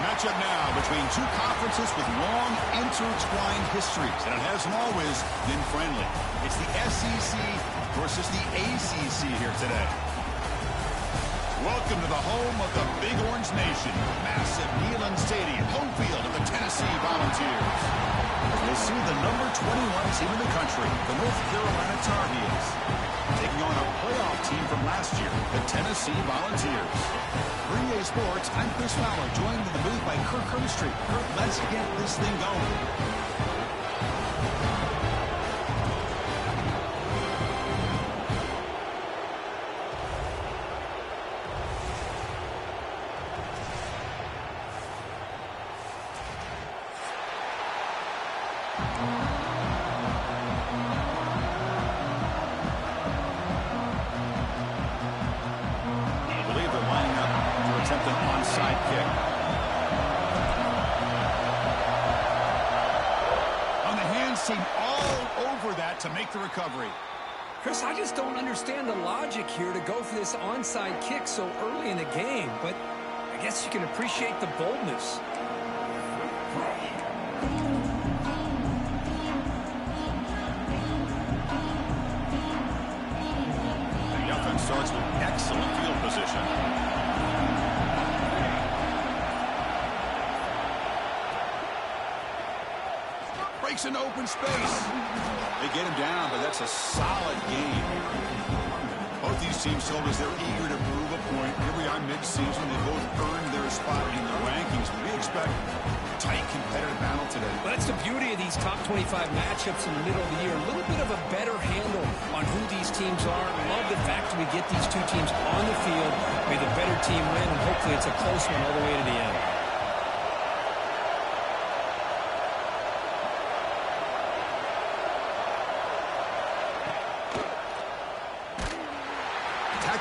Matchup now between two conferences with long intertwined histories, and it hasn't always been friendly. It's the SEC versus the ACC here today. Welcome to the home of the Big Orange Nation. Massive Neyland Stadium, home field of the Tennessee Volunteers. We'll see the number 21 team in the country, the North Carolina Tar Heels, taking on a playoff team from last year, the Tennessee Volunteers. For EA Sports, I'm Chris Fowler, joined in the booth by Kirk Herbstreit. Kirk, let's get this thing going. To make the recovery. Chris, I just don't understand the logic here to go for this onside kick so early in the game, but I guess you can appreciate the boldness. The offense starts with excellent field position. Breaks into open space. They get him down, but that's a solid game. Both these teams told us they're eager to prove a point. Here we are mid-season. They both earned their spot in the rankings. We expect a tight, competitive battle today. Well, that's the beauty of these top 25 matchups in the middle of the year. A little bit of a better handle on who these teams are. Love the fact that we get these two teams on the field. May the better team win, and hopefully it's a close one all the way to the end.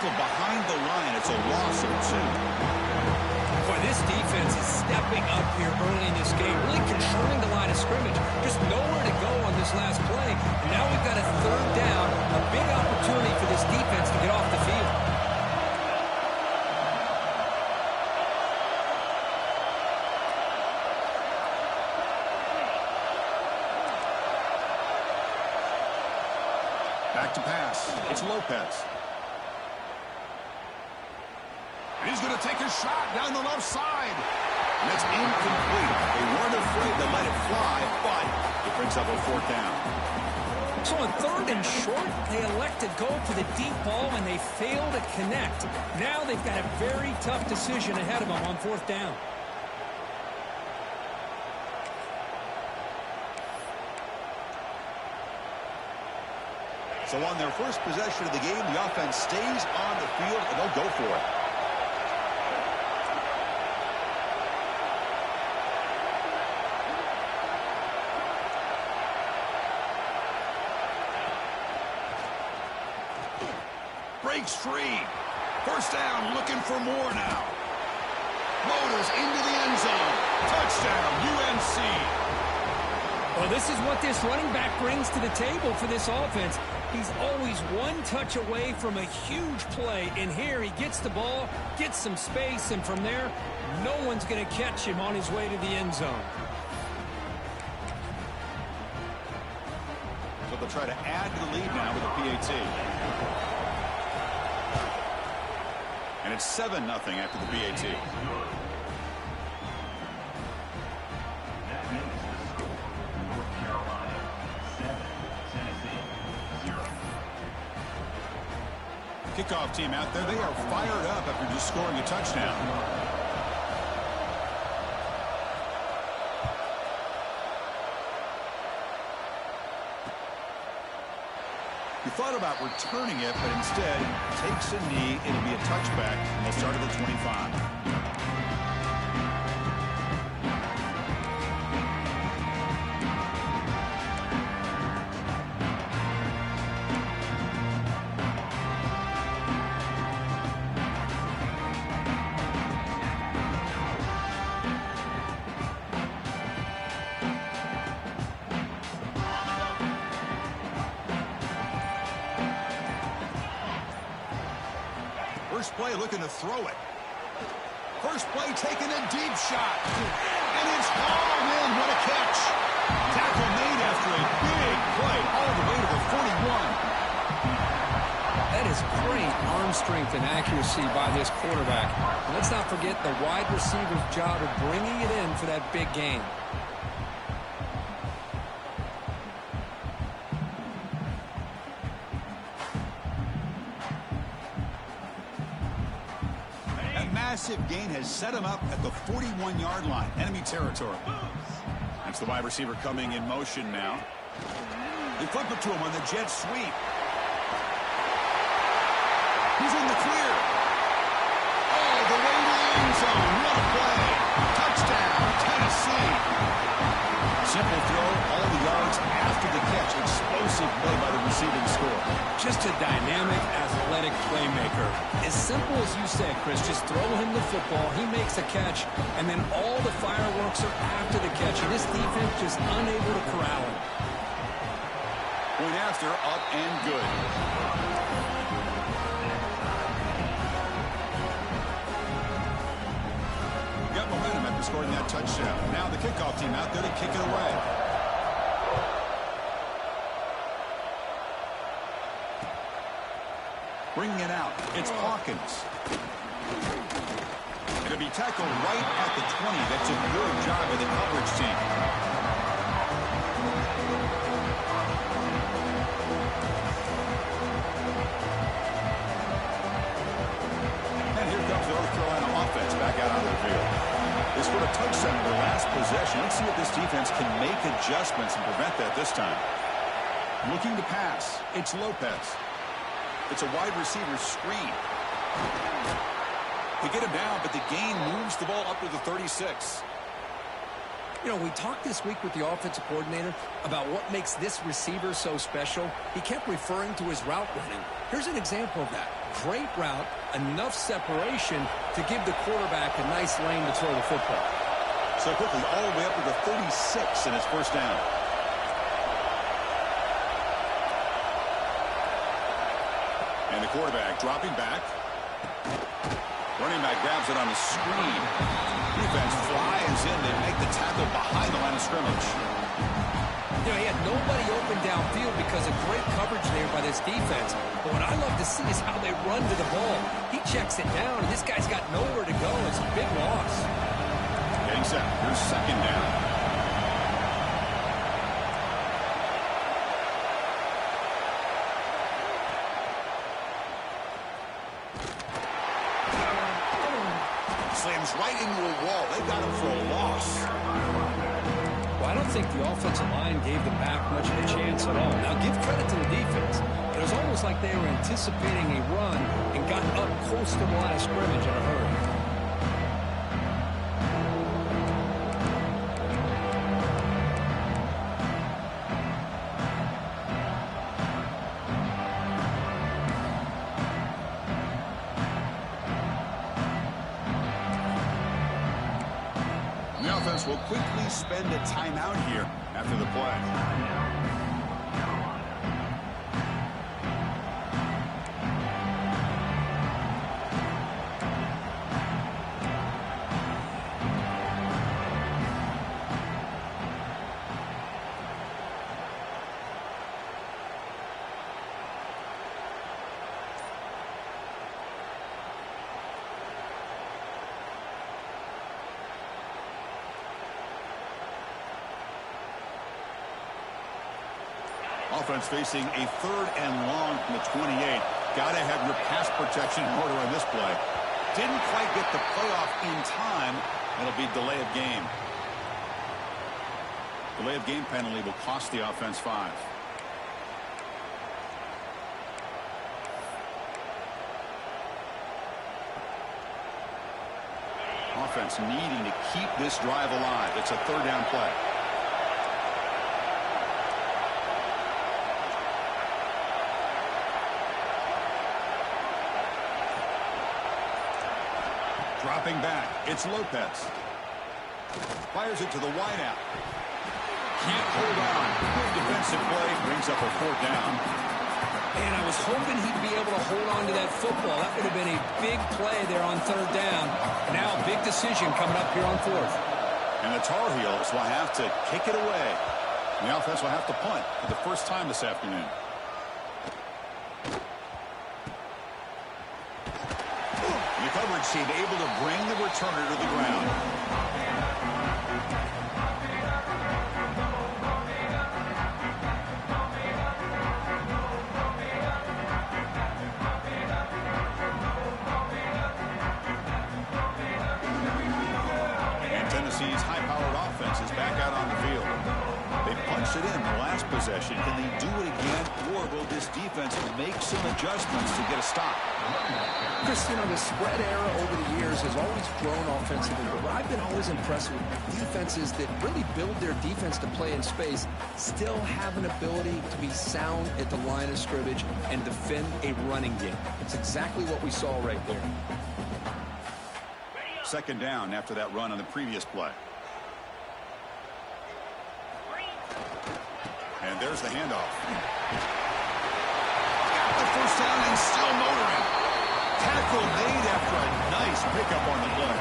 Behind the line, it's a loss of 2. Boy, this defense is stepping up here early in this game, really controlling the line of scrimmage. Just nowhere to go on this last play. And now we've got a third down, a big opportunity for this defense to get off the field. Back to pass. It's Lopez. He's going to take a shot down the left side. And that's incomplete. They weren't afraid to let it fly, but it brings up a 4th down. So on 3rd and short, they elect to go for the deep ball, and they fail to connect. Now they've got a very tough decision ahead of them on 4th down. So on their first possession of the game, the offense stays on the field, and they'll go for it. Breaks free. 1st down, looking for more now. Motors into the end zone. Touchdown, UNC. Well, this is what this running back brings to the table for this offense. He's always one touch away from a huge play. And here he gets the ball, gets some space, and from there, no one's going to catch him on his way to the end zone. So they'll try to add to the lead now with a PAT. And it's 7-0 after the PAT. Kickoff team out there, they are fired up after just scoring a touchdown. He thought about returning it, but instead takes a knee. It'll be a touchback, and they'll start at the 25. First play looking to throw it. First play taking a deep shot. And it's hauled in. What a catch. Tackle made after a big play all the way to the 41. That is great arm strength and accuracy by this quarterback. And let's not forget the wide receiver's job of bringing it in for that big gain. That massive gain has set him up at the 41-yard line, enemy territory. That's the wide receiver coming in motion now. They flip it to him on the jet sweep. He's in the clear. All the way to the end zone. What a play. Touchdown, Tennessee. Simple throw, all the yards after the catch. Explosive play by the receiving score. Just a dynamic, athletic playmaker. As simple as you said, Chris, just throw him the football, he makes a catch, and then all the fireworks are after the catch. And this defense just unable to corral him. Point after, up and good. Got momentum after scoring that touchdown. Now the kickoff team out there to kick it away. Bringing it out, it's Hawkins. It'll be tackled right at the 20. That's a good job by the coverage team. And here comes the North Carolina offense back out on the field. They scored a touchdown in their last possession. Let's see if this defense can make adjustments and prevent that this time. Looking to pass, it's Lopez. It's a wide receiver screen. They get him down, but the gain moves the ball up to the 36. You know, we talked this week with the offensive coordinator about what makes this receiver so special. He kept referring to his route running. Here's an example of that. Great route, enough separation to give the quarterback a nice lane to throw the football. So quickly, all the way up to the 36 in his first down. And the quarterback dropping back. Running back grabs it on the screen. Defense flies in. They make the tackle behind the line of scrimmage. You know, he had nobody open downfield because of great coverage there by this defense. But what I love to see is how they run to the ball. He checks it down, and this guy's got nowhere to go. It's a big loss. Getting set. Here's second down. Slams right into a wall. They got him for a loss. Well, I don't think the offensive line gave the back much of a chance at all. Now, give credit to the defense. It was almost like they were anticipating a run and got up close to the line of scrimmage in a hurry. The offense will quickly spend a timeout here after the play. Offense facing a 3rd and long from the 28. Got to have your pass protection in order on this play. Didn't quite get the playoff in time. It'll be delay of game. Delay of game penalty will cost the offense 5. Offense needing to keep this drive alive. It's a 3rd down play. Dropping back, it's Lopez. Fires it to the wideout. Can't hold on. Good defensive play, brings up a 4th down. And I was hoping he'd be able to hold on to that football. That would have been a big play there on third down. Now a big decision coming up here on fourth. And the Tar Heels will have to kick it away. And the offense will have to punt for the first time this afternoon. The coverage team able to bring the returner to the ground. And Tennessee's high-powered offense is back out on the field. They punched it in the last possession. Can they do it again, or will this defense make some adjustments to get a stop? Chris, you know, the spread era over the years has always grown offensively, but I've been always impressed with defenses that really build their defense to play in space, still have an ability to be sound at the line of scrimmage and defend a running game. It's exactly what we saw right there. Second down after that run on the previous play. And there's the handoff. Got the first down and still motoring. Tackle made after a nice pickup on the play.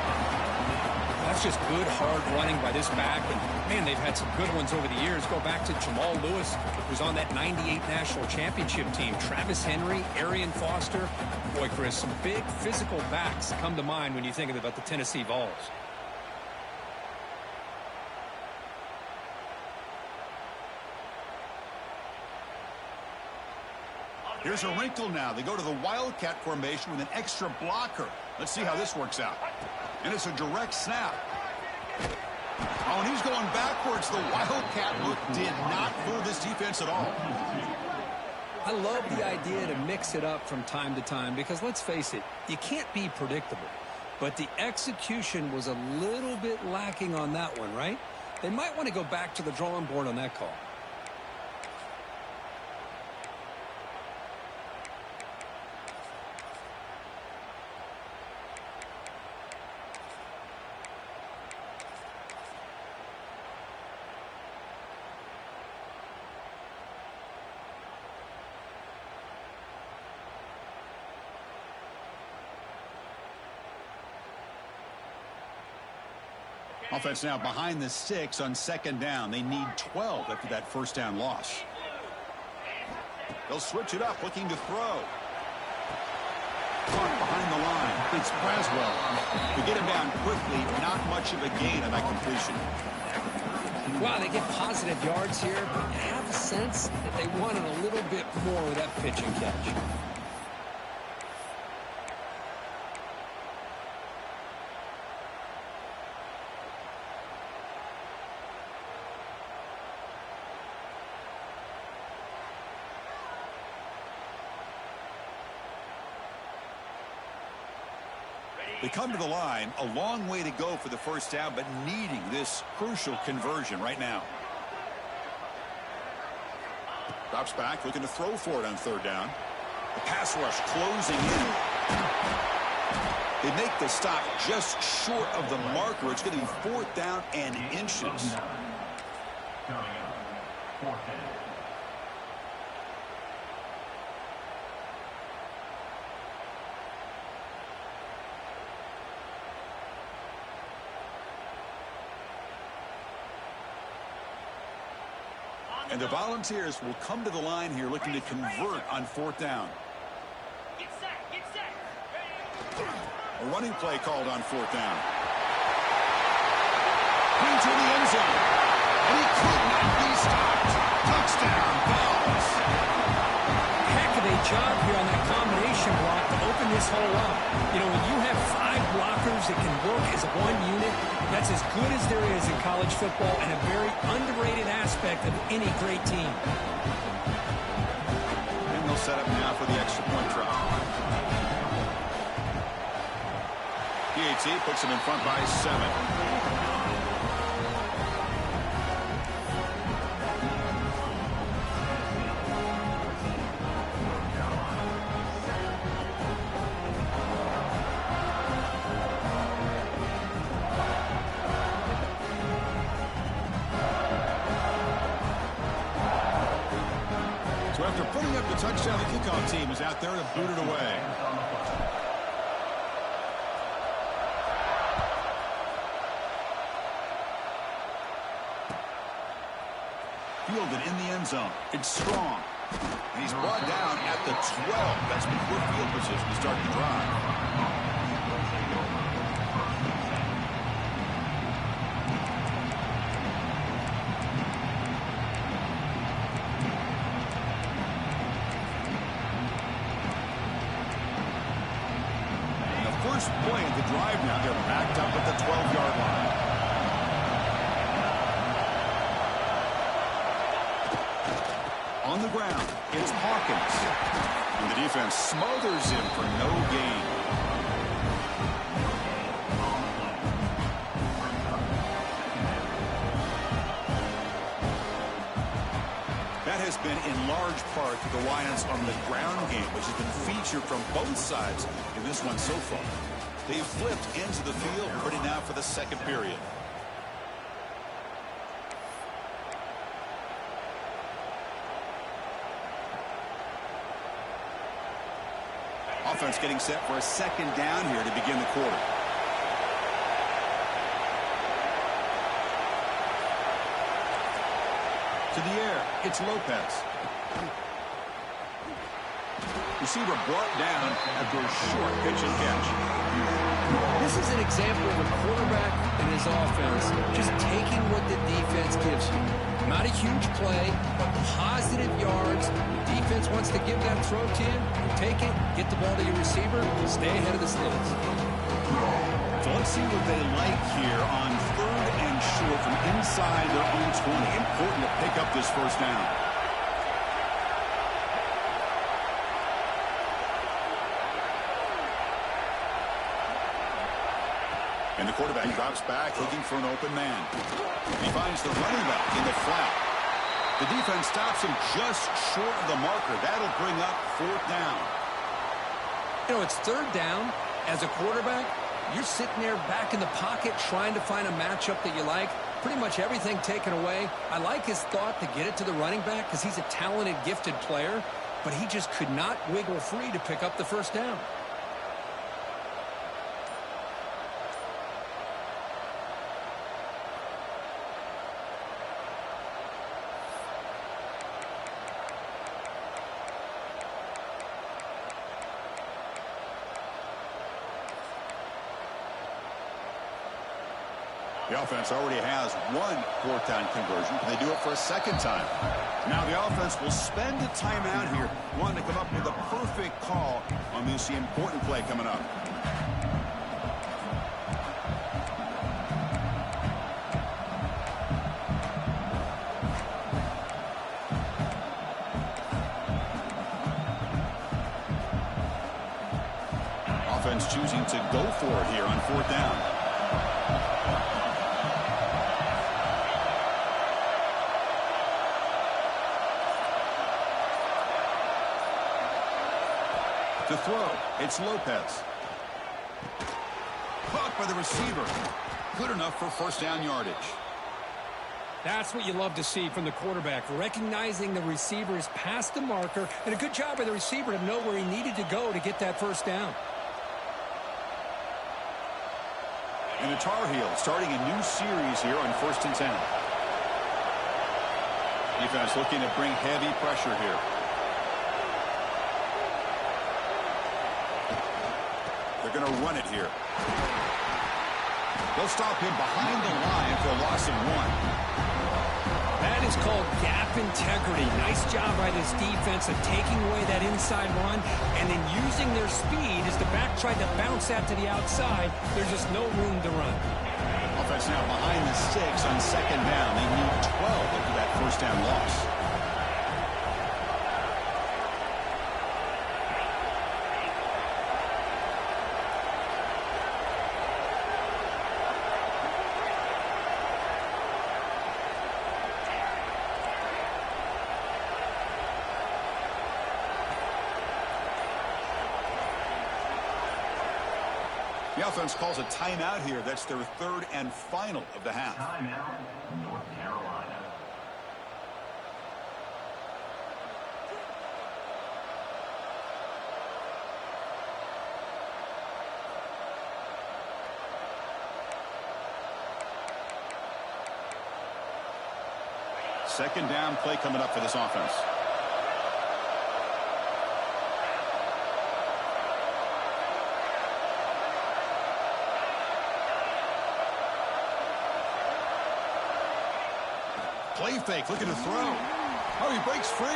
That's just good, hard running by this back. And, man, they've had some good ones over the years. Go back to Jamal Lewis, who's on that 98 National Championship team. Travis Henry, Arian Foster. Boy, Chris, some big physical backs come to mind when you think about the Tennessee Vols. Here's a wrinkle now. They go to the Wildcat formation with an extra blocker. Let's see how this works out. And it's a direct snap. Oh, and he's going backwards. The Wildcat look did not fool this defense at all. I love the idea to mix it up from time to time because, let's face it, you can't be predictable. But the execution was a little bit lacking on that one, right? They might want to go back to the drawing board on that call. Offense now behind the 6 on second down. They need 12 after that first down loss. They'll switch it up, looking to throw. Caught behind the line. It's Braswell. To get him down quickly, not much of a gain on that completion. Wow, they get positive yards here, but I have a sense that they wanted a little bit more with that pitch and catch. They come to the line, a long way to go for the first down, but needing this crucial conversion right now. Drops back, looking to throw for it on third down. The pass rush closing in. They make the stop just short of the marker. It's going to be fourth down and inches. And the Volunteers will come to the line here looking to convert on fourth down. Get set, get set. A running play called on fourth down. Into the end zone. And he could not be stopped. Touchdown, Vols. Heck of a job here on that combination block to open this hole up. You know, when you have 5 blockers that can work as one unit, that's as good as there is in college football and a very underrated aspect of any great team. And they'll set up now for the extra point try. PAT puts them in front by 7. After putting up the touchdown, the kickoff team is out there to boot it away. Fielded in the end zone. It's strong. And he's brought down at the 12. That's before field position to start the drive. First play of the drive now. They're backed up at the 12-yard line. On the ground, it's Hawkins. And the defense smothers him for no gain. That has been in large part the reliance on the ground game, which has been featured from both sides in this one so far. They've flipped into the field, ready now for the second period. Offense getting set for a second down here to begin the quarter. To the air, it's Lopez. Receiver brought down after a short pitch and catch. This is an example of a quarterback and his offense just taking what the defense gives you. Not a huge play, but positive yards. The defense wants to give that throw to you. You take it, get the ball to your receiver, stay ahead of the sticks. So let's see what they like here on 3rd and short from inside their own 20. Important to pick up this first down. And the quarterback drops back looking for an open man. He finds the running back in the flat. The defense stops him just short of the marker. That'll bring up 4th down. You know, it's 3rd down. As a quarterback, you're sitting there back in the pocket trying to find a matchup that you like. Pretty much everything taken away. I like his thought to get it to the running back because he's a talented, gifted player, but he just could not wiggle free to pick up the first down. The offense already has one 4th down conversion. Can they do it for a second time? Now the offense will spend a timeout here, wanting to come up with a perfect call on this important play coming up. Offense choosing to go for it here on 4th down. To throw, it's Lopez. Caught by the receiver. Good enough for first down yardage. That's what you love to see from the quarterback, recognizing the receiver is past the marker, and a good job by the receiver to know where he needed to go to get that first down. And the Tar Heels starting a new series here on 1st and 10. Defense looking to bring heavy pressure here. They're going to run it here. They'll stop him behind the line for a loss of 1. That is called gap integrity. Nice job by this defense of taking away that inside run and then using their speed as the back tried to bounce that to the outside. There's just no room to run. Offense now behind the 6 on 2nd down. They need 12 after that first down loss. The offense calls a timeout here. That's their 3rd and final of the half. Timeout, North Carolina. Second down play coming up for this offense. Play fake, looking to throw. Oh, he breaks free.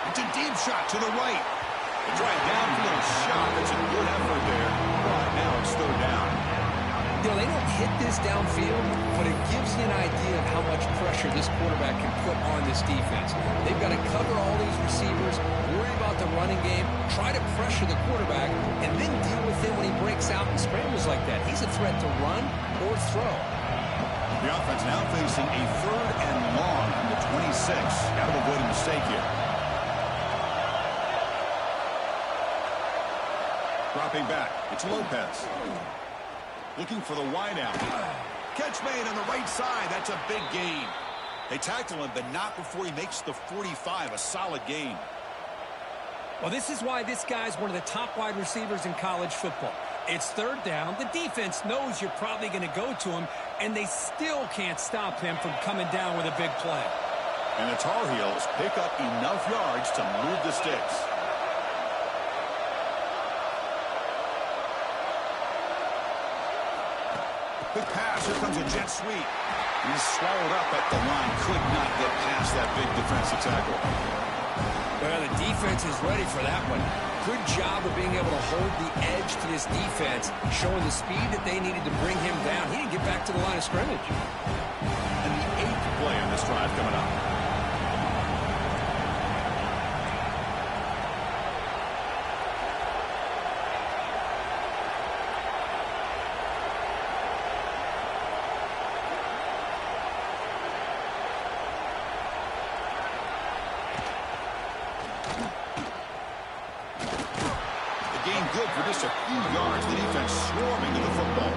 It's a deep shot to the right. A drive downfield shot. It's a good effort there. But now it's third down. You know, they don't hit this downfield, but it gives you an idea of how much pressure this quarterback can put on this defense. They've got to cover all these receivers, worry about the running game, try to pressure the quarterback, and then deal with him when he breaks out and scrambles like that. He's a threat to run or throw. The offense now facing a third and long from the 26. Got to avoid a mistake here. Dropping back, it's Lopez. Looking for the wideout. Catch made on the right side. That's a big gain. They tackle him, but not before he makes the 45. A solid gain. Well, this is why this guy's one of the top wide receivers in college football. It's third down. The defense knows you're probably going to go to him, and they still can't stop him from coming down with a big play. And the Tar Heels pick up enough yards to move the sticks. Quick pass. Here comes a jet sweep. He's swallowed up at the line. Could not get past that big defensive tackle. Well, the defense is ready for that one. Good job of being able to hold the edge to this defense, showing the speed that they needed to bring him down. He didn't get back to the line of scrimmage. And the 8th play on this drive coming up. Good for just a few yards. The defense swarming to the football.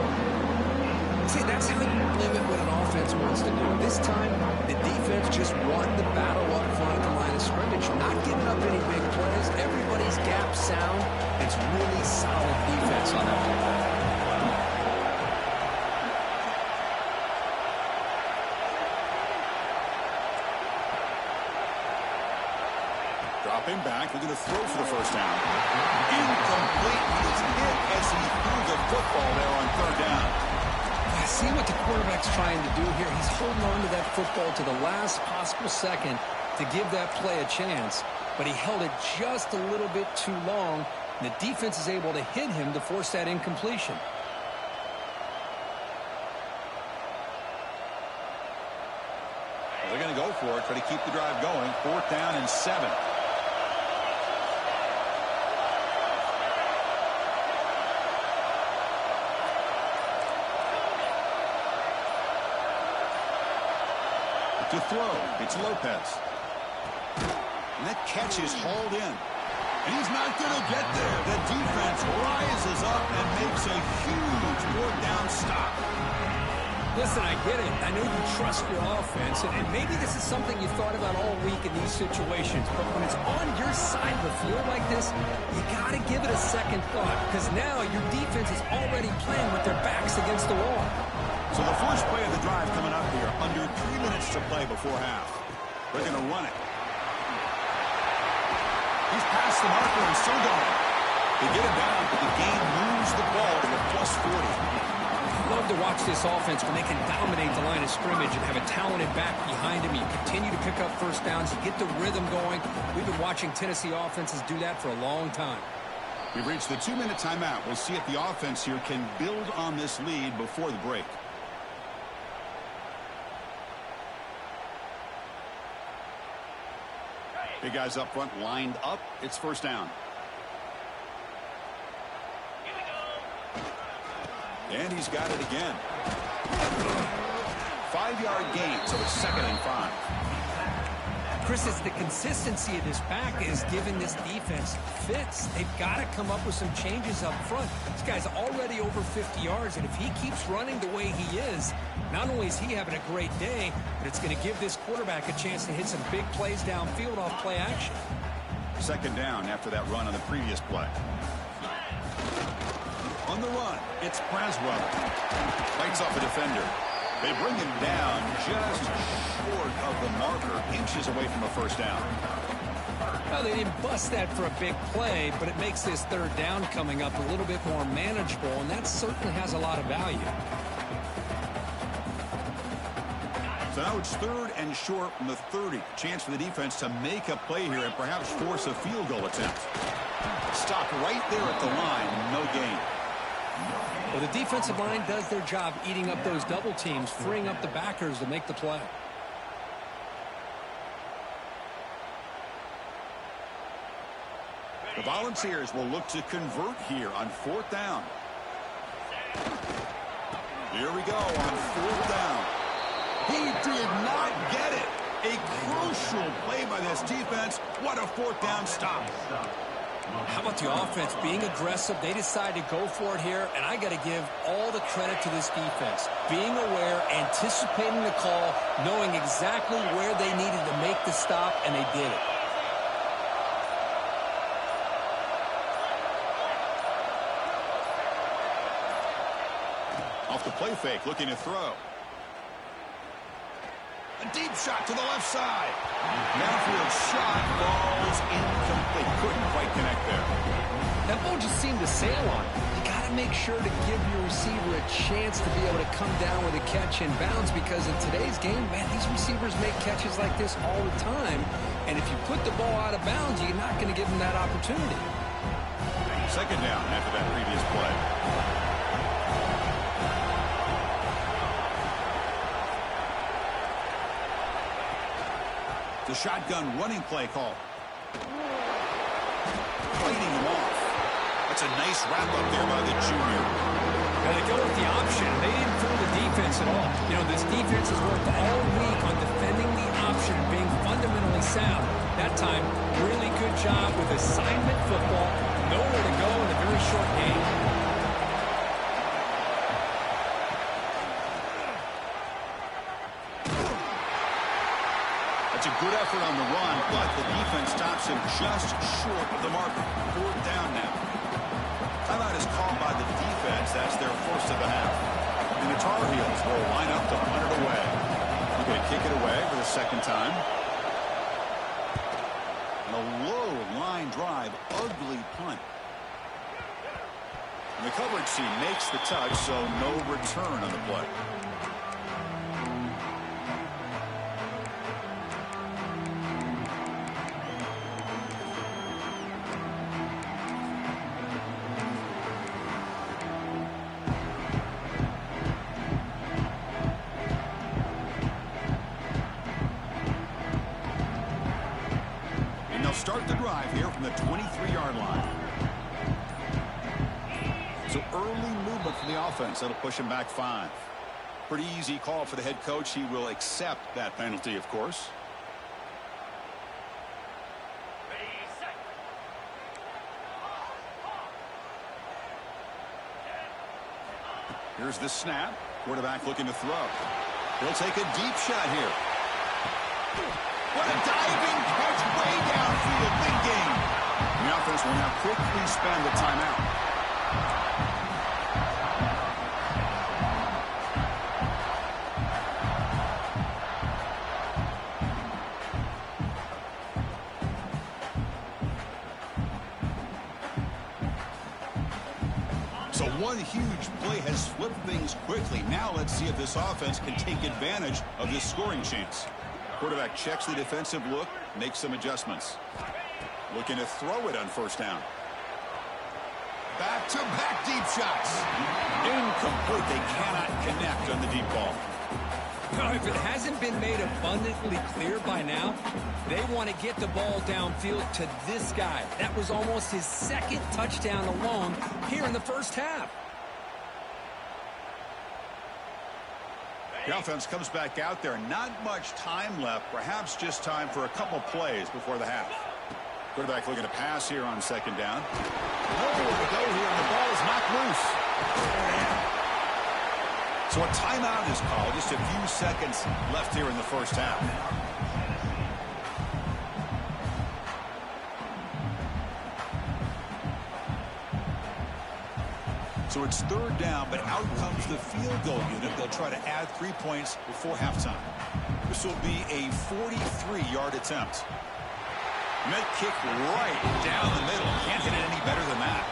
See, that's how you limit what an offense wants to do. This time, the defense just won the battle up front at the line of scrimmage, not giving up any big plays. Everybody's gap sound. It's really solid defense on that football. Dropping back, looking to throw for the first down. Incomplete. He was hit as he threw the football there on third down. I see what the quarterback's trying to do here. He's holding on to that football to the last possible second to give that play a chance, but he held it just a little bit too long, and the defense is able to hit him to force that incompletion. Well, they're going to go for it, try to keep the drive going. 4th down and 7. To throw, it's Lopez. And that catch is hauled in. And he's not going to get there. The defense rises up and makes a huge 4th down stop. Listen, I get it. I know you trust your offense, and maybe this is something you thought about all week in these situations, but when it's on your side of the field like this, you got to give it a second thought, because now your defense is already playing with their backs against the wall. So the first play of the drive coming up here, under 3 minutes to play before half. They're going to run it. He's past the marker and still going. They get it down, but the game moves the ball to a plus 40. Love to watch this offense when they can dominate the line of scrimmage and have a talented back behind him. You continue to pick up first downs. You get the rhythm going. We've been watching Tennessee offenses do that for a long time. We've reached the 2-minute timeout. We'll see if the offense here can build on this lead before the break. Big guys up front lined up. It's first down. And he's got it again. 5-yard gain, so it's 2nd and 5. Chris, it's the consistency of this back is giving this defense fits. They've got to come up with some changes up front. This guy's already over 50 yards, and if he keeps running the way he is, not only is he having a great day, but it's going to give this quarterback a chance to hit some big plays downfield off play action. 2nd down after that run on the previous play. On the run, it's Braswell. Fights off a defender. They bring him down just short of the marker, inches away from a first down. Well, they didn't bust that for a big play, but it makes this third down coming up a little bit more manageable, and that certainly has a lot of value. So now it's third and short from the 30. Chance for the defense to make a play here and perhaps force a field goal attempt. Stop right there at the line. No gain. Well, the defensive line does their job eating up those double teams, freeing up the backers to make the play. The Volunteers will look to convert here on fourth down. Here we go on fourth down. He did not get it. A crucial play by this defense. What a fourth down stop. How about the offense being aggressive? They decide to go for it here, and I got to give all the credit to this defense. Being aware, anticipating the call, knowing exactly where they needed to make the stop, and they did it. Off the play fake, looking to throw. A deep shot to the left side. Downfield shot falls incomplete. Couldn't quite connect there. That ball just seemed to sail on it. You got to make sure to give your receiver a chance to be able to come down with a catch in bounds, because in today's game, man, these receivers make catches like this all the time. And if you put the ball out of bounds, you're not going to give them that opportunity. Second down after that previous play. The shotgun running play call. Fighting him off. That's a nice wrap-up there by the junior. Now they go with the option. They didn't fool the defense at all. You know, this defense has worked all week on defending the option, being fundamentally sound. That time, really good job with assignment football. Nowhere to go in a very short game. It's a good effort on the run, but the defense stops him just short of the marker. Fourth down now. Timeout is called by the defense. That's their first of the half. And the Tar Heels will line up to punt it away. They're going to kick it away for the second time. And a low line drive, ugly punt. And the coverage team makes the touch, so no return on the play. Start the drive here from the 23-yard line. So early movement from the offense. That'll push him back 5. Pretty easy call for the head coach. He will accept that penalty, of course. Here's the snap. Quarterback looking to throw. He'll take a deep shot here. What a diving catch way downfield, big game. The offense will now quickly spend the timeout. So one huge play has flipped things quickly. Now let's see if this offense can take advantage of this scoring chance. Quarterback checks the defensive look, makes some adjustments. Looking to throw it on first down. Back-to-back deep shots. Incomplete. They cannot connect on the deep ball. Now, if it hasn't been made abundantly clear by now, they want to get the ball downfield to this guy. That was almost his second touchdown alone here in the first half. The offense comes back out there. Not much time left. Perhaps just time for a couple plays before the half. Quarterback looking to pass here on second down. Nowhere to go here, and the ball is knocked loose. So a timeout is called. Just a few seconds left here in the first half. So So it's third down, but out comes the field goal unit. They'll try to add 3 points before halftime. This will be a 43-yard attempt. And that kick right down the middle. Can't hit it any better than that.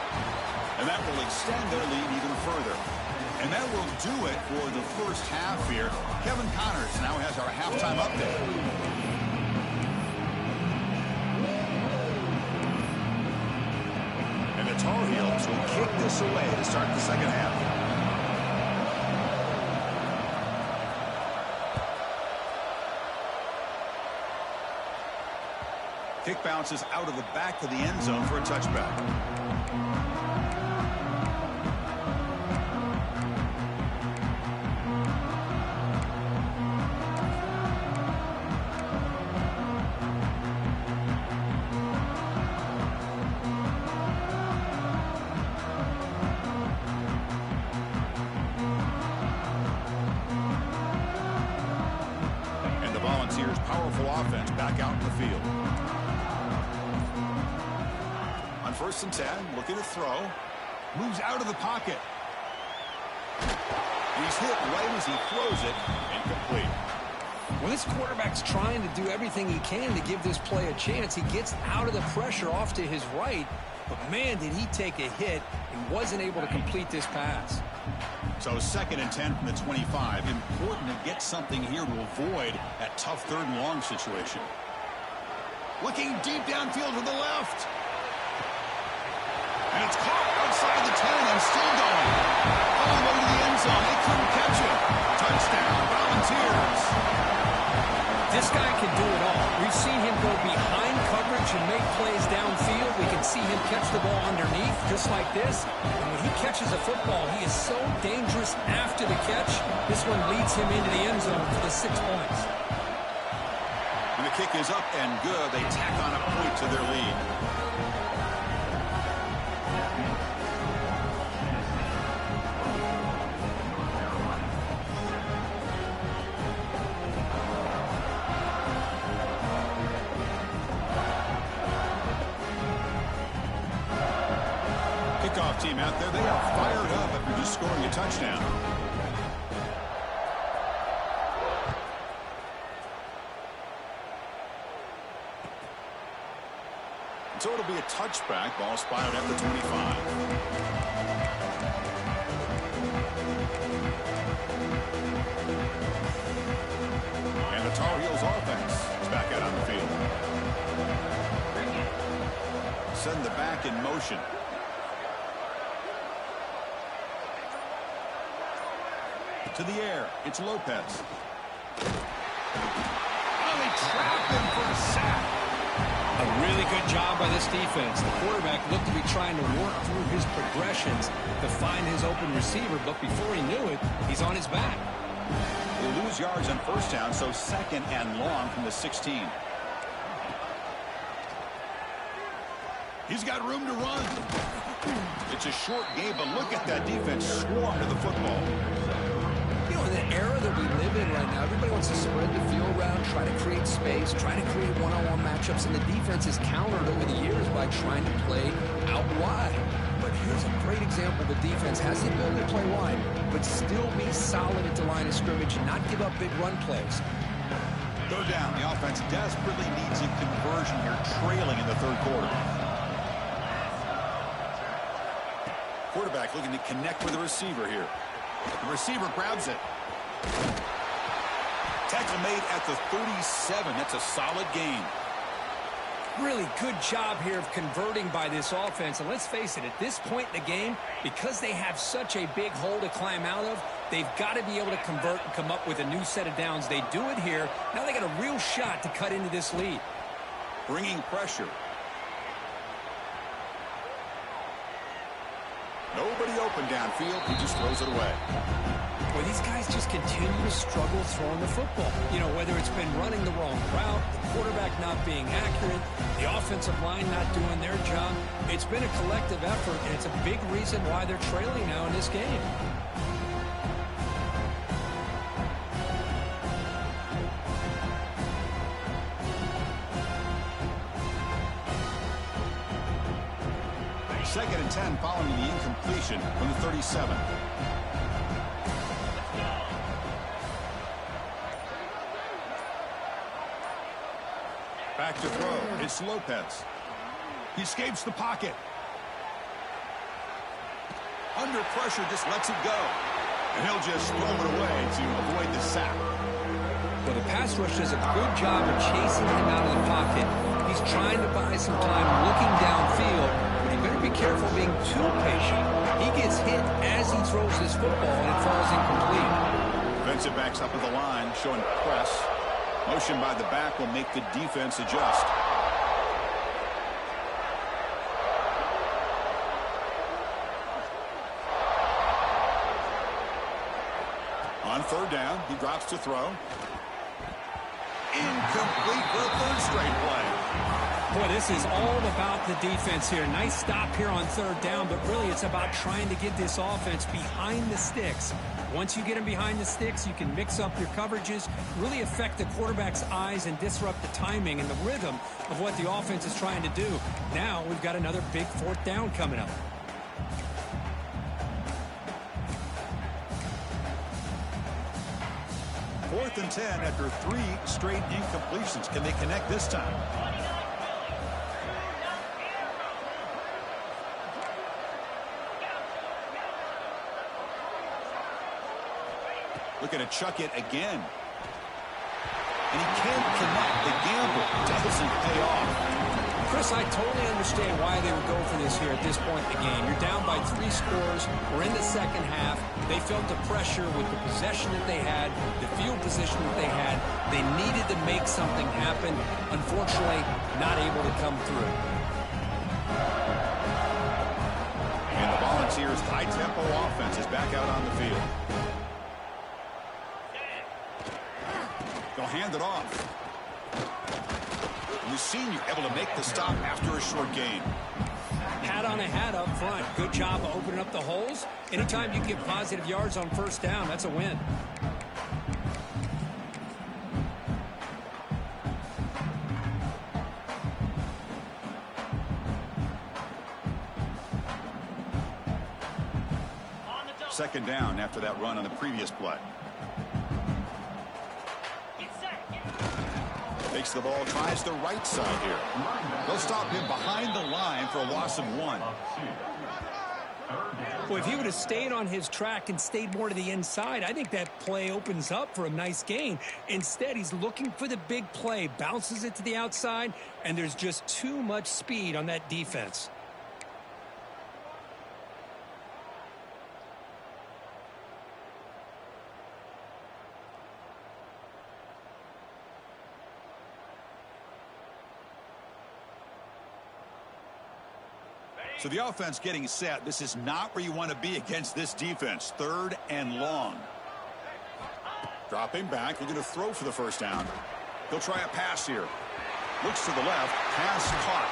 And that will extend their lead even further. And that will do it for the first half here. Kevin Connors now has our halftime update. And the Tar Heels will kick this away to start the second half. Kick bounces out of the back of the end zone for a touchback. And the Volunteers' powerful offense back out in the field. On 1st and 10, looking to throw. Moves out of the pocket. He's hit right as he throws it. Incomplete. When this quarterback's trying to do everything he can to give this play a chance, he gets out of the pressure off to his right. But, man, did he take a hit and wasn't able to complete this pass. So 2nd and 10 from the 25. Important to get something here to avoid that tough 3rd and long situation. Looking deep downfield to the left. And it's caught outside the 10 and still going. All the way to the end zone. They couldn't catch it. Touchdown, Volunteers. This guy can do it all. We've seen him go behind coverage and make plays downfield. We can see him catch the ball underneath just like this. And when he catches a football, he is so dangerous after the catch. This one leads him into the end zone for the 6 points. And the kick is up and good. They tack on a point to their lead. Kickoff team out there. They are fired up after just scoring a touchdown. So it'll be a touchback. Ball spotted at the 25. And the Tar Heels offense is back out on the field. Send the back in motion. To the air. It's Lopez. Oh, they trapped him for a sack. A really good job by this defense. The quarterback looked to be trying to work through his progressions to find his open receiver, but before he knew it, he's on his back. They lose yards on 1st down, so 2nd and long from the 16. He's got room to run. It's a short game, but look at that defense swarm to the football. You know, in the era that we live in right now, everybody wants to spread the field around, try to create space, try to create one-on-one matchups, and the defense has countered over the years by trying to play out wide. But here's a great example. The defense has the ability to play wide, but still be solid at the line of scrimmage and not give up big run plays. 3rd down. The offense desperately needs a conversion here, trailing in the 3rd quarter. Quarterback looking to connect with the receiver here. The receiver grabs it. Tackle made at the 37. That's a solid gain. Really good job here of converting by this offense. And let's face it, at this point in the game, because they have such a big hole to climb out of, they've got to be able to convert and come up with a new set of downs. They do it here. Now they got a real shot to cut into this lead. Bringing pressure. Nobody open downfield. He just throws it away. Boy, these guys just continue to struggle throwing the football. You know, whether it's been running the wrong route, the quarterback not being accurate, the offensive line not doing their job. It's been a collective effort, and it's a big reason why they're trailing now in this game. 2nd and 10 following the incompletion from the 37. Back to throw. It's Lopez. He escapes the pocket. Under pressure, just lets it go. And he'll just throw it away to avoid the sack. Well, the pass rush does a good job of chasing him out of the pocket. He's trying to buy some time looking downfield, but he better be careful being too patient. He gets hit as he throws this football, and it falls incomplete. Defensive backs up at the line, showing press. Motion by the back will make the defense adjust. On 3rd down, he drops to throw. Incomplete for a 3rd straight play. Boy, this is all about the defense here. Nice stop here on 3rd down, but really it's about trying to get this offense behind the sticks. Once you get them behind the sticks, you can mix up your coverages, really affect the quarterback's eyes and disrupt the timing and the rhythm of what the offense is trying to do. Now we've got another big 4th down coming up. Fourth and 10 after 3 straight incompletions. Can they connect this time? Looking to chuck it again. And he can't connect. The gamble doesn't pay off. Chris, I totally understand why they would go for this here at this point in the game. You're down by 3 scores. We're in the 2nd half. They felt the pressure with the possession that they had, the field position that they had. They needed to make something happen. Unfortunately, not able to come through. And the Volunteers' high-tempo offense is back out on the field. They'll hand it off. And the senior able to make the stop after a short gain. Hat on a hat up front. Good job of opening up the holes. Anytime you get positive yards on 1st down, that's a win. Second down after that run on the previous play. Takes the ball, tries the right side here. They'll stop him behind the line for a loss of 1. Well, if he would have stayed on his track and stayed more to the inside, I think that play opens up for a nice gain. Instead, he's looking for the big play, bounces it to the outside, and there's just too much speed on that defense. So the offense getting set. This is not where you want to be against this defense. 3rd and long. Dropping back, looking to throw for the 1st down. He'll try a pass here. Looks to the left. Pass caught.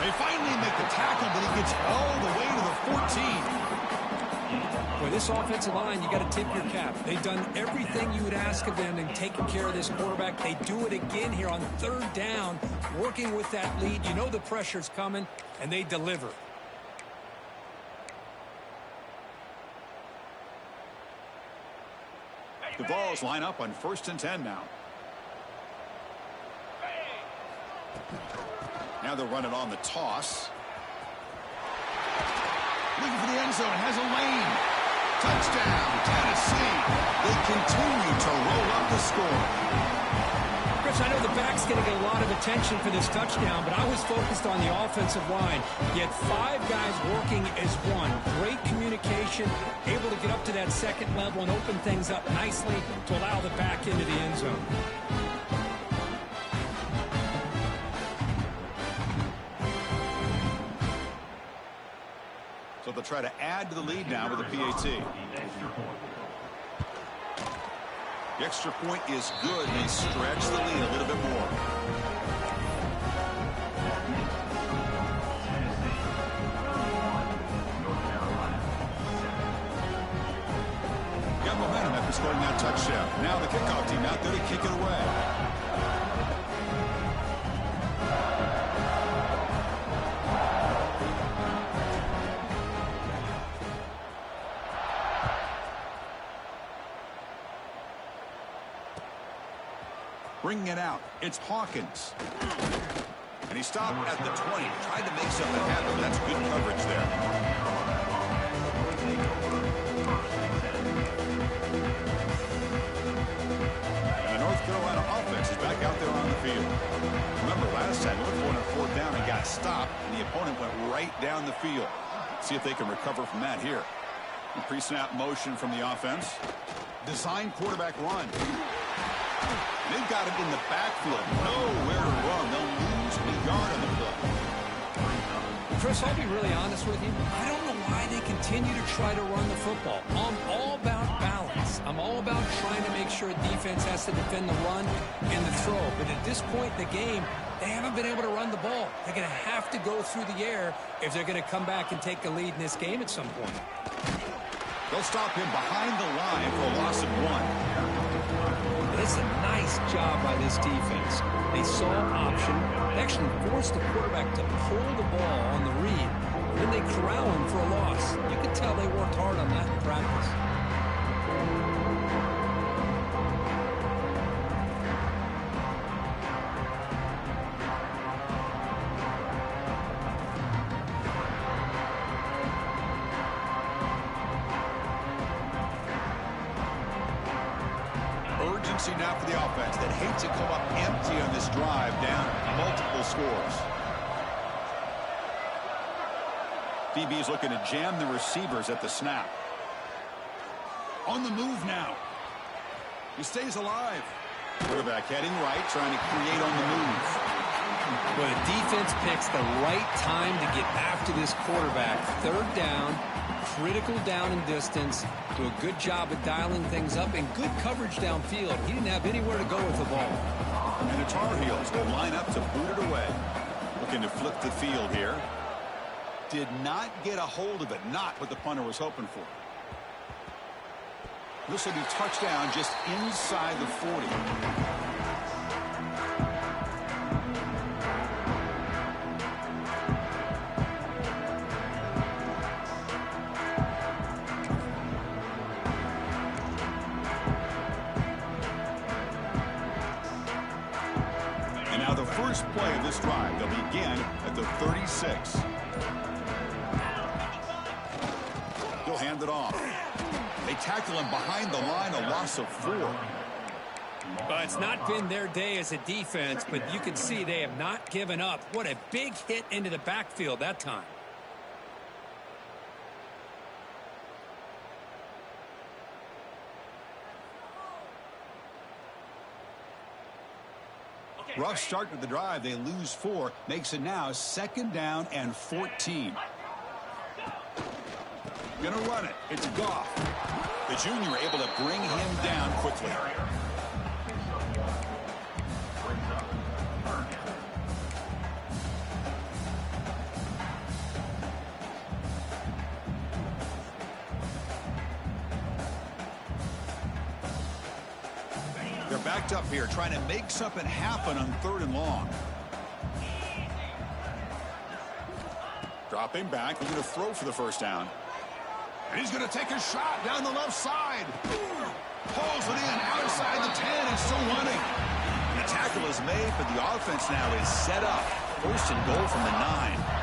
They finally make the tackle, but he gets all the way to the 14. Boy, this offensive line, you got to tip your cap. They've done everything you would ask of them in taking care of this quarterback. They do it again here on 3rd down, working with that lead. You know the pressure's coming, and they deliver. The balls line up on 1st and 10 now. Now they're running on the toss. Looking for the end zone. Has a lane. Touchdown, Tennessee. They continue to roll up the score. Chris, I know the back's going to get a lot of attention for this touchdown, but I was focused on the offensive line. You had 5 guys working as one. Great communication, able to get up to that 2nd level and open things up nicely to allow the back into the end zone. So they'll try to add to the lead now with a PAT. The extra point is good, and they stretch the lead a little bit more. Got momentum after scoring that touchdown. Now the kickoff team out there to kick it away. Bringing it out, it's Hawkins. And he stopped at the 20. Tried to make something happen, but that's good coverage there. And the North Carolina offense is back out there on the field. Remember, last time, looked for on 4th down and got stopped, and the opponent went right down the field. See if they can recover from that here. Pre-snap motion from the offense. Design quarterback run. They've got him in the backfield. Nowhere to run. They'll lose a yard on the play. Chris, I'll be really honest with you. I don't know why they continue to try to run the football. I'm all about balance. I'm all about trying to make sure defense has to defend the run and the throw. But at this point in the game, they haven't been able to run the ball. They're going to have to go through the air if they're going to come back and take the lead in this game at some point. They'll stop him behind the line for a loss of 1. It's a nice job by this defense. They saw option. They actually forced the quarterback to pull the ball on the read. Then they corral him for a loss. You could tell they worked hard on that in practice. Now for the offense that hates to come up empty on this drive, down multiple scores. DB is looking to jam the receivers at the snap. On the move now. He stays alive. Quarterback heading right, trying to create on the move. But the defense picks the right time to get after this quarterback. 3rd down, critical down and distance. Do a good job of dialing things up and good coverage downfield. He didn't have anywhere to go with the ball. And the Tar Heels will line up to boot it away. Looking to flip the field here. Did not get a hold of it. Not what the punter was hoping for. This will be touchdown just inside the 40. First play of this drive, they'll begin at the 36. He'll hand it off. They tackle him behind the line, a loss of 4. Well, it's not been their day as a defense, but you can see they have not given up. What a big hit into the backfield that time. Rough start to the drive. They lose 4. Makes it now 2nd down and 14. Gonna run it. It's Goff. The junior able to bring him down quickly. They're backed up here, trying to make something happen on 3rd and long. Dropping back, looking to throw for the 1st down. And he's going to take a shot down the left side. Pulls it in outside the 10 and still running. The tackle is made, but the offense now is set up. 1st and goal from the 9.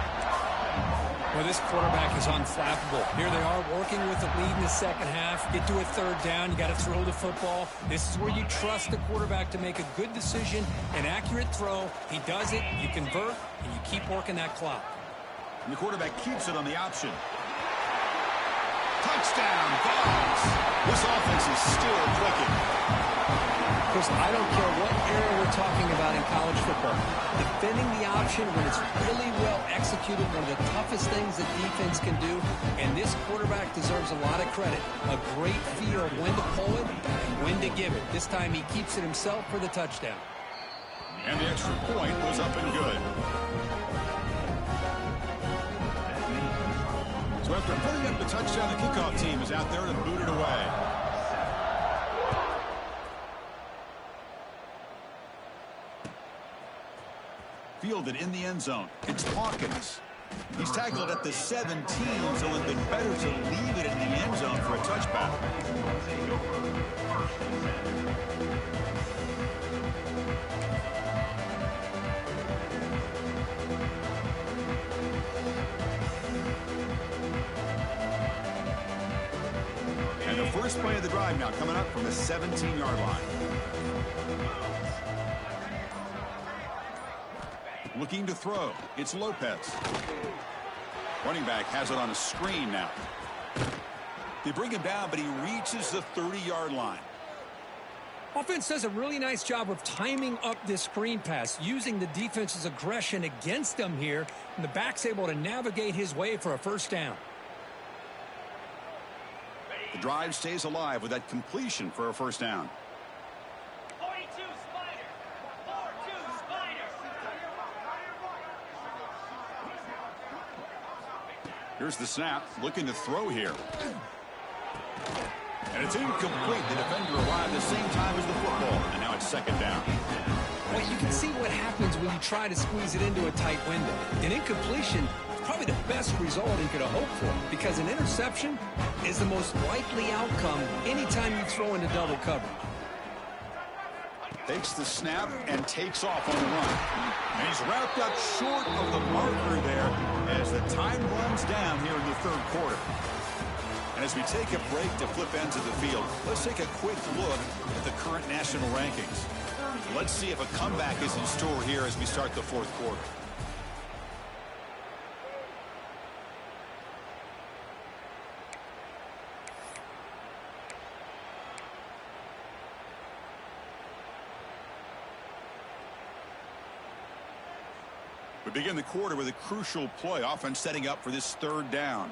Well, this quarterback is unflappable. Here they are working with the lead in the 2nd half. Get to a 3rd down. You got to throw the football. This is where you trust the quarterback to make a good decision, an accurate throw. He does it, you convert, and you keep working that clock. And the quarterback keeps it on the option. Touchdown, Dogs. This offense is still clicking. Chris, I don't care what era we're talking about in college football. Defending the option when it's really well executed, one of the toughest things that defense can do, and this quarterback deserves a lot of credit. A great feel of when to pull it and when to give it. This time he keeps it himself for the touchdown. And the extra point was up and good. So after putting up the touchdown, the kickoff team is out there to boot it away. Fielded in the end zone. It's Hawkins. He's tackled at the 17, so it'd been better to leave it in the end zone for a touchback. First play of the drive now coming up from the 17-yard line. Looking to throw. It's Lopez. Running back has it on a screen now. They bring him down, but he reaches the 30-yard line. Offense does a really nice job of timing up this screen pass, using the defense's aggression against them here, and the back's able to navigate his way for a first down. The drive stays alive with that completion for a first down. 42 Spider. 4-2 Spider. Here's the snap, looking to throw here. And it's incomplete. The defender arrived the same time as the football, and now it's second down. Well, you can see what happens when you try to squeeze it into a tight window. An incompletion is probably the best result he could have hoped for, because an interception is the most likely outcome anytime you throw into double coverage. Takes the snap and takes off on the run. And he's wrapped up short of the marker there as the time runs down here in the third quarter. And as we take a break to flip ends of the field, let's take a quick look at the current national rankings. Let's see if a comeback is in store here as we start the fourth quarter. We begin the quarter with a crucial play. Offense setting up for this third down.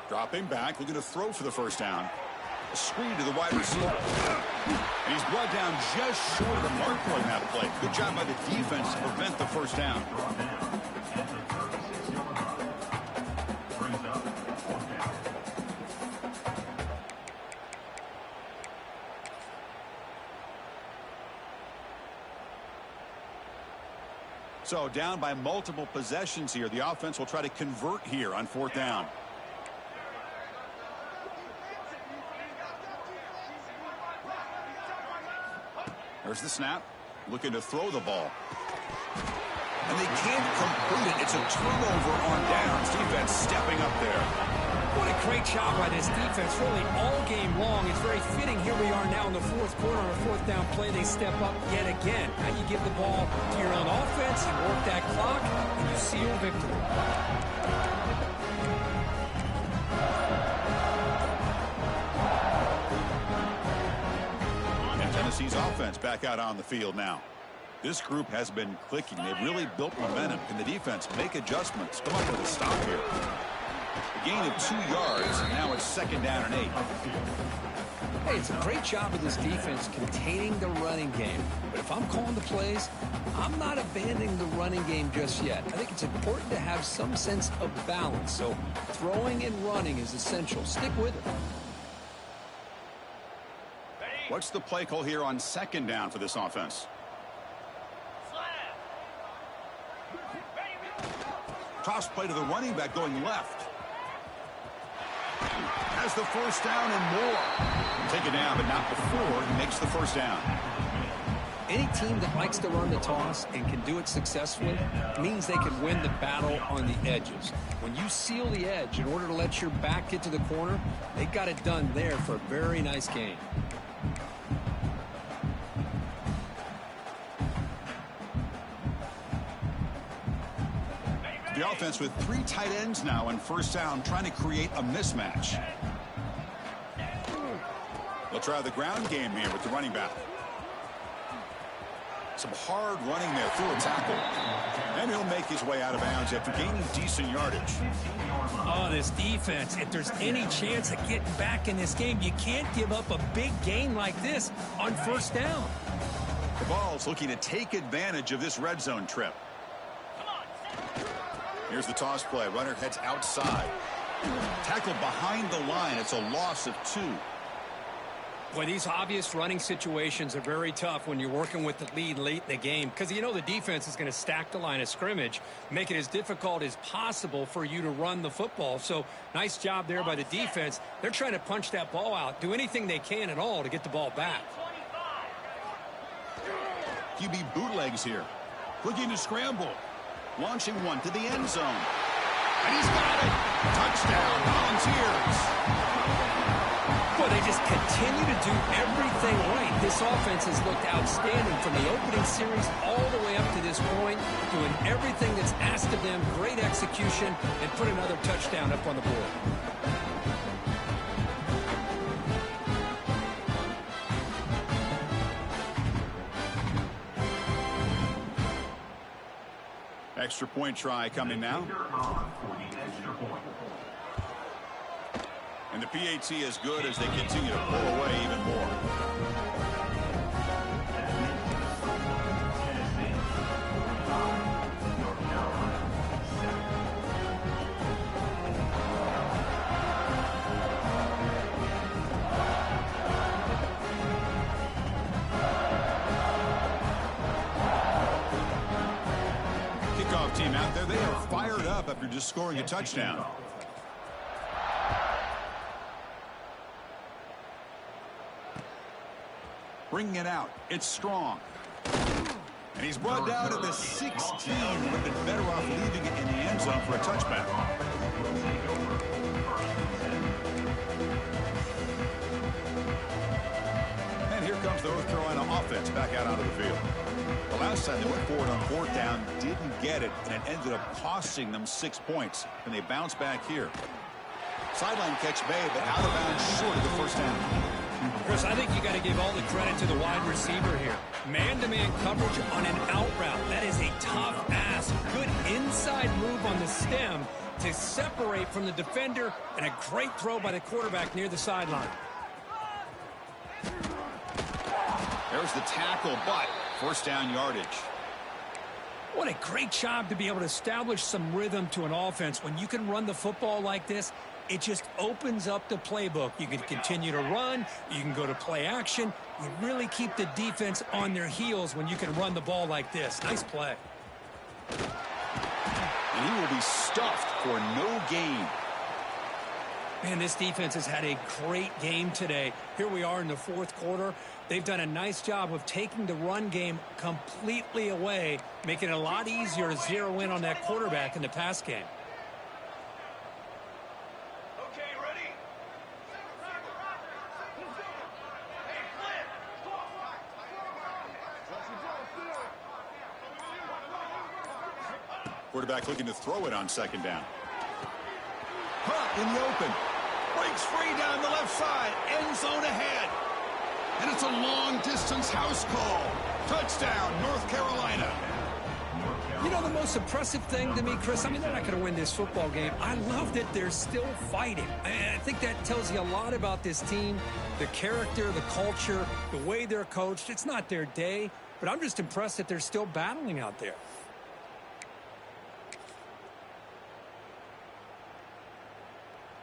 Dropping back, looking to throw for the first down. A screen to the wide receiver. And he's brought down just short of the marker on that play. Good job by the defense to prevent the first down. So down by multiple possessions here. The offense will try to convert here on fourth down. There's the snap. Looking to throw the ball. And they can't complete it. It's a turnover on downs. Defense stepping up there. What a great job by this defense, really all game long. It's very fitting. Here we are now in the fourth quarter on a fourth down play. They step up yet again. Now you give the ball to your own offense, you work that clock, and you seal victory. And Tennessee's offense back out on the field now. This group has been clicking. They've really built momentum. Can the defense make adjustments? Come up with a stop here. A gain of 2 yards, and now it's second down and 8. Hey, it's a great job of this defense containing the running game. But if I'm calling the plays, I'm not abandoning the running game just yet. I think it's important to have some sense of balance. So throwing and running is essential. Stick with it. What's the play call here on second down for this offense? Toss play to the running back going left. Has the first down and more. Take it down, but not before he makes the first down. Any team that likes to run the toss and can do it successfully means they can win the battle on the edges. When you seal the edge in order to let your back get to the corner, they got it done there for a very nice gain. The offense with 3 tight ends now on first down, trying to create a mismatch. They'll try the ground game here with the running back. Some hard running there through a tackle. And he'll make his way out of bounds after gaining decent yardage. Oh, this defense, if there's any chance of getting back in this game, you can't give up a big gain like this on first down. The ball's looking to take advantage of this red zone trip. Here's the toss play. Runner heads outside. Tackled behind the line. It's a loss of 2. Boy, these obvious running situations are very tough when you're working with the lead late in the game, because you know the defense is going to stack the line of scrimmage, make it as difficult as possible for you to run the football. So nice job there by the defense. They're trying to punch that ball out, do anything they can at all to get the ball back. QB bootlegs here. Looking to scramble. Launching one to the end zone. And he's got it. Touchdown, Volunteers. Well, they just continue to do everything right. This offense has looked outstanding from the opening series all the way up to this point, doing everything that's asked of them, great execution, and put another touchdown up on the board. Extra point try coming now. And the PAT is good as they continue to pull away even more. Kickoff team out there, they are fired up after just scoring a touchdown. Bringing it out. It's Strong. And he's brought down at the 16. Would have been better off leaving it in the end zone for a touchback. And here comes the North Carolina offense back out onto the field. The last time they went forward on fourth down, didn't get it, and it ended up costing them 6 points. And they bounce back here. Sideline catch made, but out of bounds short of the first down. Chris, I think you got to give all the credit to the wide receiver here. Man-to-man coverage on an out route. That is a tough ask. Good inside move on the stem to separate from the defender, and a great throw by the quarterback near the sideline. There's the tackle, but first down yardage. What a great job to be able to establish some rhythm to an offense. When you can run the football like this, it just opens up the playbook. You can continue to run. You can go to play action. You really keep the defense on their heels when you can run the ball like this. Nice play. And he will be stuffed for no gain. Man, this defense has had a great game today. Here we are in the fourth quarter. They've done a nice job of taking the run game completely away, making it a lot easier to zero in on that quarterback in the pass game. Quarterback looking to throw it on second down. Hunt in the open. Breaks free down the left side. End zone ahead. And it's a long-distance house call. Touchdown, North Carolina. You know, the most impressive thing to me, Chris, I mean, they're not going to win this football game. I love that they're still fighting. I think that tells you a lot about this team, the character, the culture, the way they're coached. It's not their day, but I'm just impressed that they're still battling out there.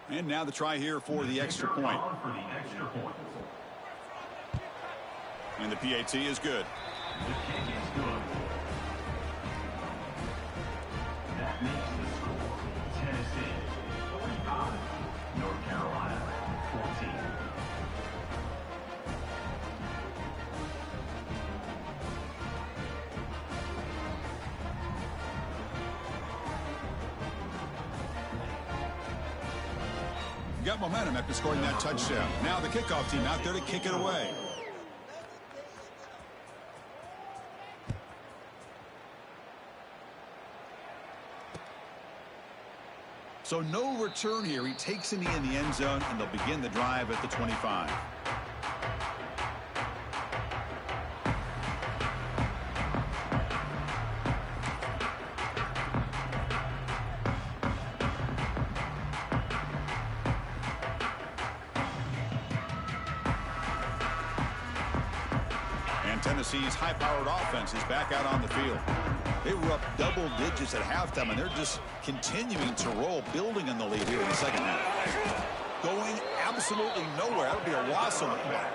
And now the try here for the extra point. And the PAT is good. The kick is good. That makes the score Tennessee 35, North Carolina 14. Got momentum after scoring that touchdown. Now the kickoff team out there to kick it away. So no return here. He takes it in the end zone, and they'll begin the drive at the 25. Tennessee's high-powered offense is back out on the field. They were up double digits at halftime, and they're just continuing to roll, building on the lead here in the second half. Going absolutely nowhere. That would be a loss on the play.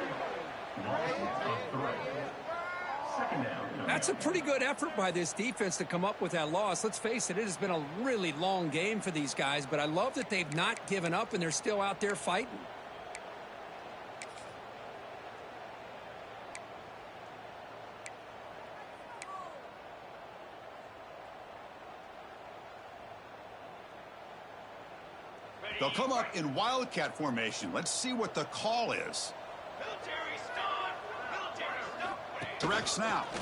That's a pretty good effort by this defense to come up with that loss. Let's face it, it has been a really long game for these guys, but I love that they've not given up and they're still out there fighting. They'll come up in Wildcat formation. Let's see what the call is. Military stop! Military stop! Direct snap.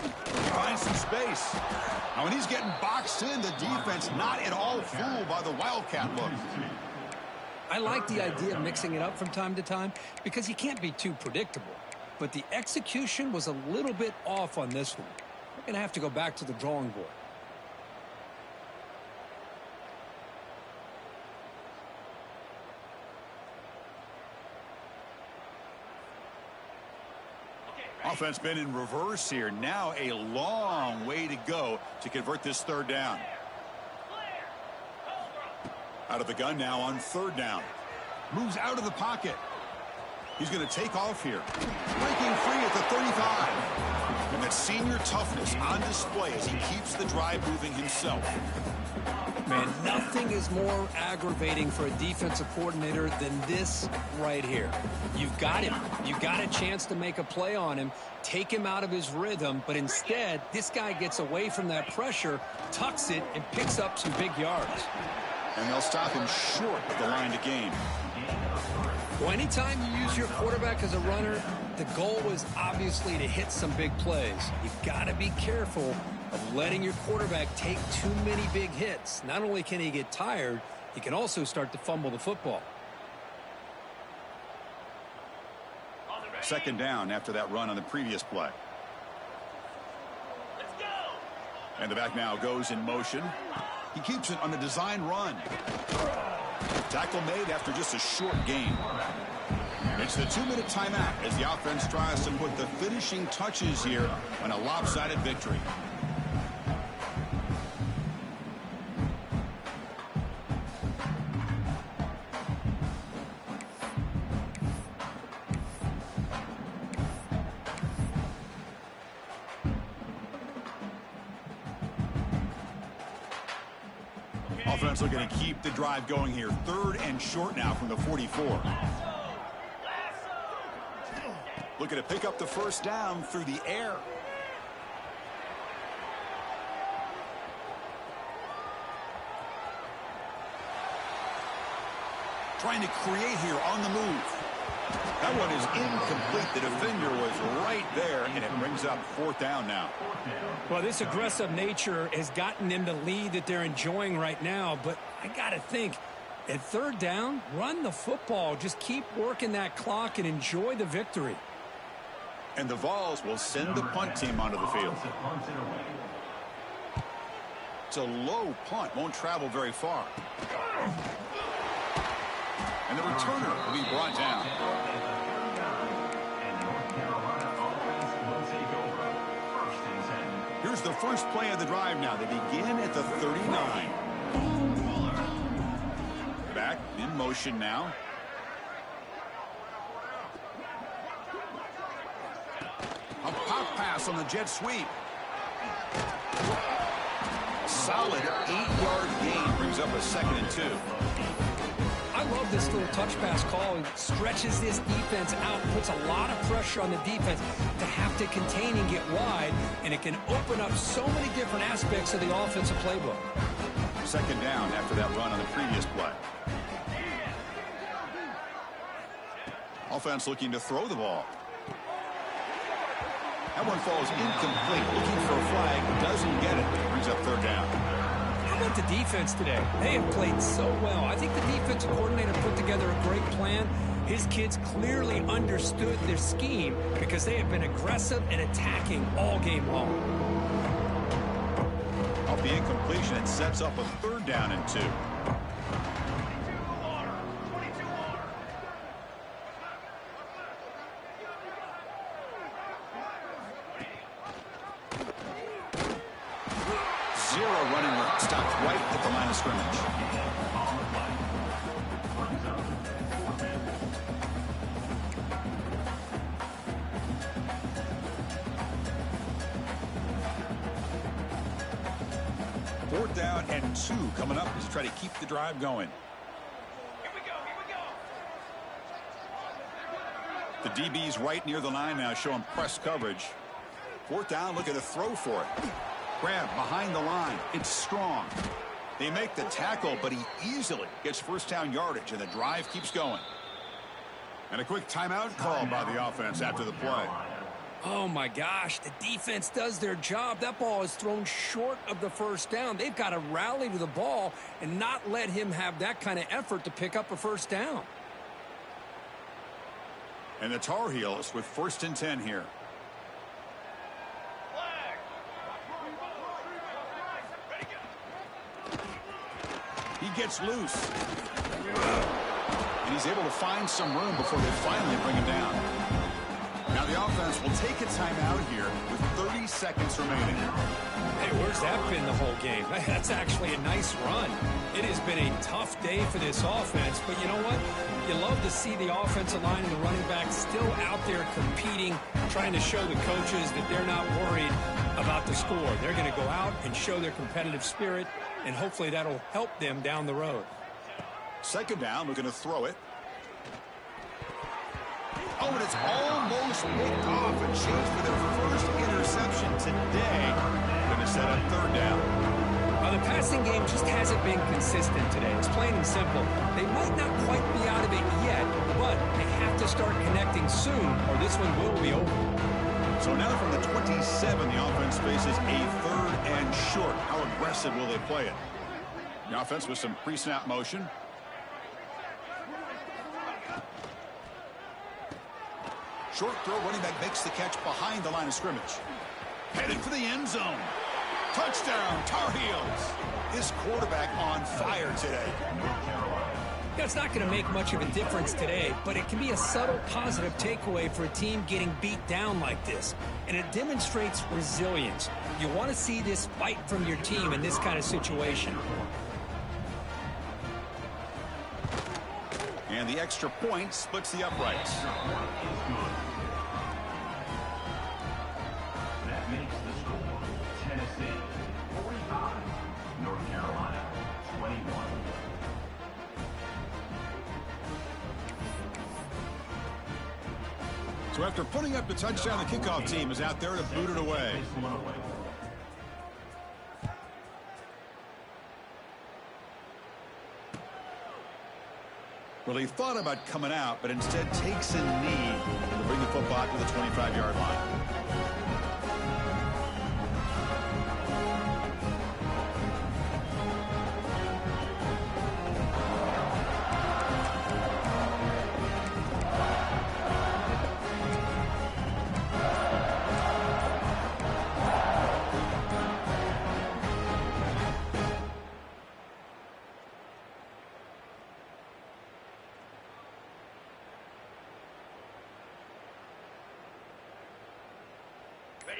Finds some space. Now, when he's getting boxed in, the defense not at all fooled by the Wildcat look. I like the idea of mixing it up from time to time because you can't be too predictable. But the execution was a little bit off on this one. We're going to have to go back to the drawing board. Offense been in reverse here. Now a long way to go to convert this third down. Out of the gun now on third down. Moves out of the pocket. He's going to take off here. Breaking free at the 35. And that senior toughness on display as he keeps the drive moving himself. Man, nothing is more aggravating for a defensive coordinator than this right here. You've got him. You've got a chance to make a play on him, take him out of his rhythm, but instead, this guy gets away from that pressure, tucks it, and picks up some big yards. And they'll stop him short of the line to gain. Well, anytime you use your quarterback as a runner, the goal is obviously to hit some big plays. You've got to be careful of letting your quarterback take too many big hits. Not only can he get tired, he can also start to fumble the football. Second down after that run on the previous play. Let's go! And the back now goes in motion. He keeps it on a design run. Tackle made after just a short gain. It's the 2-minute timeout as the offense tries to put the finishing touches here on a lopsided victory. Offense looking to keep the drive going here. Third and short now from the 44. Looking to pick up the first down through the air. Trying to create here on the move. That one is incomplete. The defender was right there, and it brings up fourth down now. Well, this aggressive nature has gotten them the lead that they're enjoying right now, but I got to think, at third down, run the football. Just keep working that clock and enjoy the victory. And the Vols will send the punt team onto the field. It's a low punt, won't travel very far. And the returner will be brought down. Here's the first play of the drive now. They begin at the 39. Back in motion now. A pop pass on the jet sweep. A solid 8-yard gain brings up a 2nd and 2. I love this little touch pass call. It stretches this defense out, puts a lot of pressure on the defense to have to contain and get wide, and it can open up so many different aspects of the offensive playbook. Second down after that run on the previous play. Offense looking to throw the ball. That one falls incomplete. Looking for a flag, doesn't get it. Brings up third down. How about the defense today? They have played so well. I think the defensive coordinator put together a great plan. His kids clearly understood their scheme because they have been aggressive and attacking all game long. Off the incompletion, it sets up a third down and 2. Stopped right at the line of scrimmage. Fourth down and 2 coming up as you try to keep the drive going. Here we go, here we go. The DB's right near the line now, showing press coverage. Fourth down, looking to throw for it. Grab behind the line. It's strong. They make the tackle, but he easily gets first down yardage, and the drive keeps going. And a quick timeout called by the offense after the play. Oh, my gosh, the defense does their job. That ball is thrown short of the first down. They've got to rally to the ball and not let him have that kind of effort to pick up a first down. And the Tar Heels with 1st and 10 here. He gets loose. And he's able to find some room before they finally bring him down. Now the offense will take a timeout here with 30 seconds remaining. Hey, where's that been the whole game? That's actually a nice run. It has been a tough day for this offense, but you know what? You love to see the offensive line and the running backs still out there competing, trying to show the coaches that they're not worried about the score. They're going to go out and show their competitive spirit, and hopefully that'll help them down the road. 2nd down, looking to throw it. Oh, and it's almost picked off and changed for their first interception today. Going to set up 3rd down. The passing game just hasn't been consistent today. It's plain and simple. They might not quite be out of it yet, but they have to start connecting soon or this one will be over. So now from the 27, the offense faces a 3rd and short. How aggressive will they play it? The offense with some pre-snap motion. Short throw, running back makes the catch behind the line of scrimmage. Headed for the end zone. Touchdown, Tar Heels. This quarterback on fire today. Yeah, it's not going to make much of a difference today, but it can be a subtle positive takeaway for a team getting beat down like this. And it demonstrates resilience. You want to see this fight from your team in this kind of situation. And the extra point splits the uprights. That makes the score Tennessee 45, North Carolina 21. So after putting up the touchdown, the kickoff team is out there to boot it away. Well, he thought about coming out, but instead takes a knee to bring the football to the 25-yard line.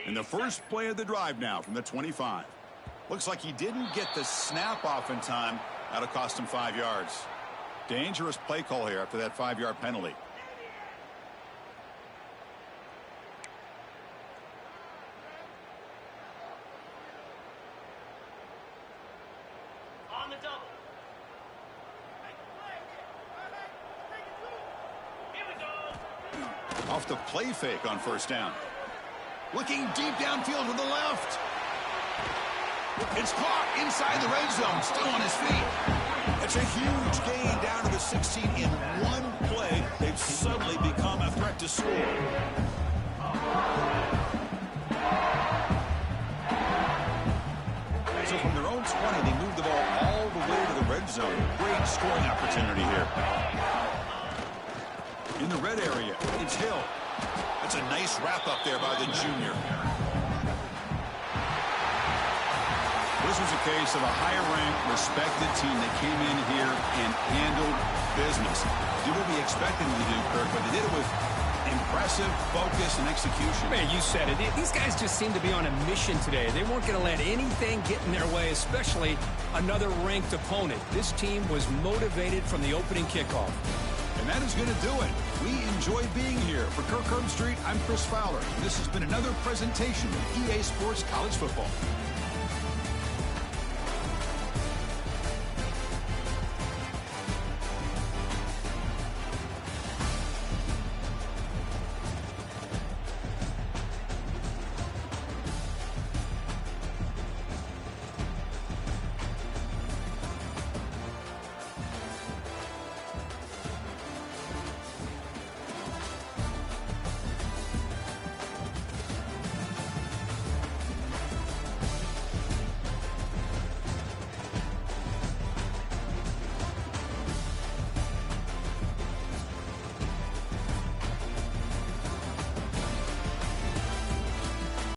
And the first play of the drive now from the 25. Looks like he didn't get the snap off in time. That'll cost him 5 yards. Dangerous play call here after that 5-yard penalty. On the double. Here we go. Off the play fake on first down. Looking deep downfield to the left. It's caught inside the red zone. Still on his feet. It's a huge gain down to the 16 in one play. They've suddenly become a threat to score. So from their own 20, they move the ball all the way to the red zone. Great scoring opportunity here. In the red area, it's Hill. That's a nice wrap up there by the junior. This was a case of a higher-ranked, respected team that came in here and handled business. Did what we expected them to do, Kirk, but they did it with impressive focus and execution. Man, you said it. These guys just seem to be on a mission today. They weren't going to let anything get in their way, especially another ranked opponent. This team was motivated from the opening kickoff. And that is going to do it. We enjoyed being here. For Kirk Street, I'm Chris Fowler. This has been another presentation of EA Sports College Football.